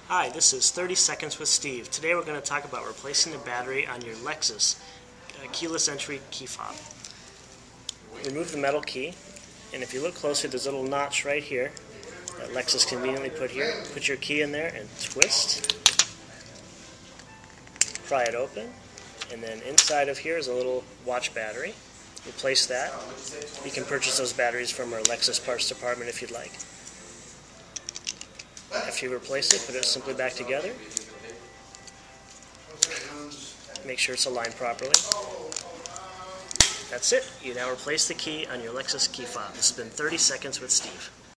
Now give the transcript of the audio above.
Hi, this is 30 Seconds with Steve. Today we're going to talk about replacing the battery on your Lexus keyless entry key fob. Remove the metal key, and if you look closely, there's a little notch right here that Lexus conveniently put here. Put your key in there and twist. Pry it open, and then inside of here is a little watch battery. Replace that. You can purchase those batteries from our Lexus parts department if you'd like. After you replace it, put it simply back together. Make sure it's aligned properly. That's it. You now replace the key on your Lexus key fob. This has been 30 Seconds with Steve.